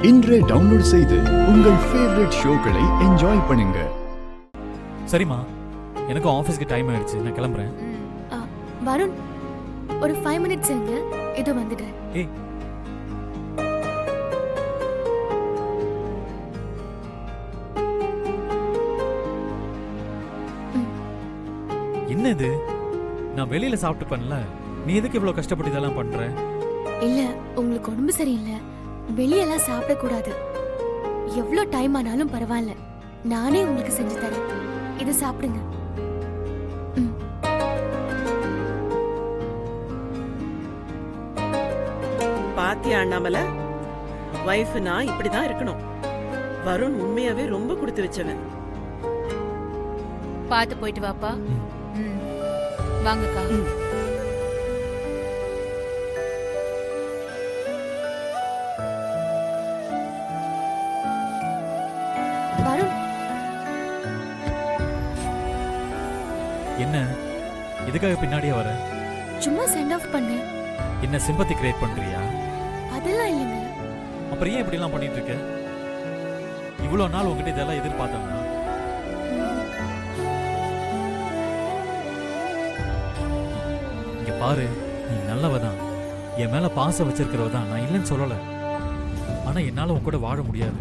இன்றே டவுன்லோட் செய்து உங்கள் ஃபேவரட் ஷோக்களை என்ஜாய் பண்ணுங்க. சரிம்மா, எனக்கும் ஆஃபீஸ்க்கு டைம் ஆயிடுச்சு, நான் கிளம்புறேன். வருண், ஒரு 5 மினிட்ஸ் இருங்க, இதோ வந்துடுறேன். ஏய், என்ன இது? நான் வெளியில சாப்பிட்டு பண்ணல, நீ எதுக்கு இவ்வளவு கஷ்டப்பட்டு இதெல்லாம் பண்ற? இல்ல, உங்களுக்கு உடம்பு சரியில்லை, வெளியெல்லாம் சாப்பிடக்கூடாது. எவ்வளோ டைம் ஆனாலும் பரவாயில்ல, நானே உங்களுக்கு செஞ்சு தரேன். இதை சாப்பிடுங்க. பாத்தியா அண்ணாமல, வைஃப்னா இப்படிதான் இருக்கணும். வருண் உண்மையாவே ரொம்ப கொடுத்து வச்சவன். பாத்து போயிட்டு வாப்பா. வாங்கக்கா. வருண், என்ன இதுக்காக பின்னாடியே வர? சும்மா சென்ட் ஆஃப் பண்ணு. என்ன சிம்பத்தி கிரியேட் பண்றியா? அதெல்லாம் இல்லைங்க. அப்புறம் ஏன் இப்படி எல்லாம் பண்ணிட்டு இருக்க? இவ்வளவு நாள் உங்ககிட்ட இதெல்லாம் எதிர்பார்த்தேன்னா இங்க பாரு, நீ நல்லவதான், என் மேல பாசம் வச்சிருக்கிறவதான், நான் இல்லைன்னு சொல்லல. ஆனா என்னால உன் கூட வாழ முடியாது.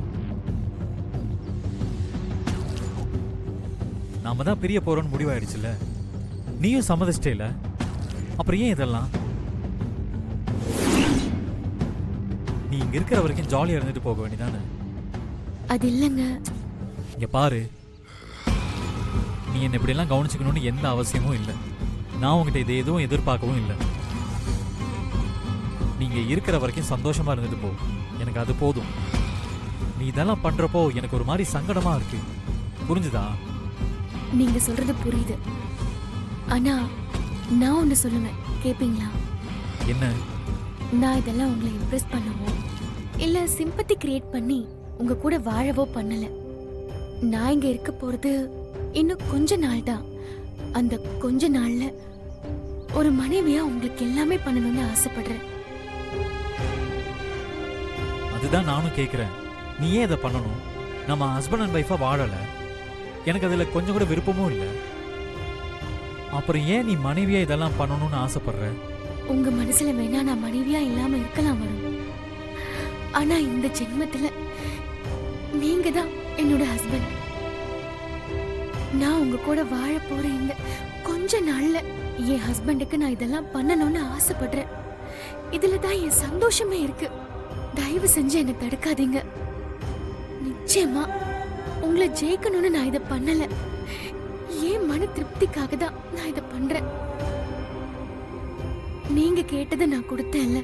நாம தான் பிரிய போறோம்னு முடிவாயிடுச்சுல, நீயும் சம்மதிச்சிட்டேல, அப்புறம் ஏன் இதெல்லாம்? நீ இங்க இருக்கிற வரைக்கும் ஜாலியா இருந்துட்டு போக வேண்டியதானே? அது இல்லைங்க. இங்க பாரு, நீ என்ன இப்படி எல்லாம் கவனிச்சுக்கணும்னு எந்த அவசியமும் இல்லை. நான் உங்ககிட்ட இதை எதுவும் எதிர்பார்க்கவும் இல்லை. நீங்க இருக்கிற வரைக்கும் சந்தோஷமா இருந்துட்டு போ, எனக்கு அது போதும். நீ இதெல்லாம் பண்றப்போ எனக்கு ஒரு மாதிரி சங்கடமா இருக்கு, புரிஞ்சுதா? நீங்க சொல்றது புரியுது, ஆனா நான் ஒண்ணு சொல்லுவேன், கேப்பீங்களா? என்ன? நான் இதெல்லாம் உங்களை இம்ப்ரெஸ் பண்ணவோ இல்ல சிம்பத்தி கிரியேட் பண்ணி உங்க கூட வாழவோ பண்ணல. நான் இங்க இருக்க போறது இன்னும் கொஞ்ச நாள் தான். அந்த கொஞ்ச நாள்ல ஒரு மனைவியா உங்களுக்கு எல்லாமே பண்ணணும்னு ஆசைப்படுறேன். அதுதான் நானும் கேட்கிறேன், நீ ஏன் இதை பண்ணணும்? நம்ம ஹஸ்பண்ட் அண்ட் ஒய்ஃபா வாழல, எனக்கு அதுல கொஞ்சம் கூட விருப்பமும் இல்லை. அப்புறம் ஏன் நீ மனைவியா இதெல்லாம் பண்ணணும்னு ஆசைப்படுற? உங்க மனசுல வேணா நான் மனைவியா இல்லாம இருக்கலாம் வரும், ஆனா இந்த ஜென்மத்துல நீங்க தான் என்னோட ஹஸ்பண்ட். நான் உங்க கூட வாழ போற இந்த கொஞ்ச நாள்ல என் ஹஸ்பண்டுக்கு நான் இதெல்லாம் பண்ணணும்னு ஆசைப்படுறேன். இதுலதான் என் சந்தோஷமே இருக்கு. தயவு செஞ்சு என்னை தடுக்காதீங்க. நிச்சயமா உங்களை ஜெயிக்கணும்னு நான் இதை பண்ணல, ஏன் மன திருப்திக்காக தான் நான் இதை பண்றேன். நீங்க கேட்டதை நான் கொடுத்தேன்ல,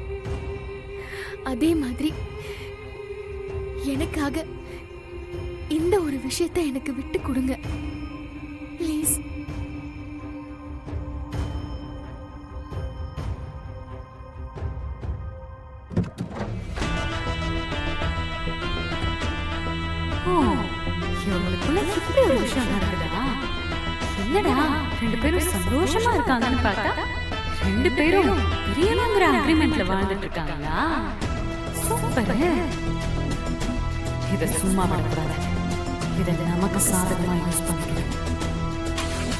அதே மாதிரி எனக்காக இந்த ஒரு விஷயத்தை எனக்கு விட்டு கொடுங்க ப்ளீஸ். இவங்களுக்குள்ள இப்படி ஒரு விஷயம் நடக்குதா? என்னடா, 2 பேரும் சந்தோஷமா இருக்காங்கன்னு பார்த்தா 2 பேரும் பிரியலாங்கிற அக்ரிமெண்ட்ல வாழ்ந்துட்டு இருக்காங்களா? சூப்பர். இத சும்மா விடக்கூடாது, இதை நமக்கு சாதகமா யூஸ் பண்ணிக்கணும்.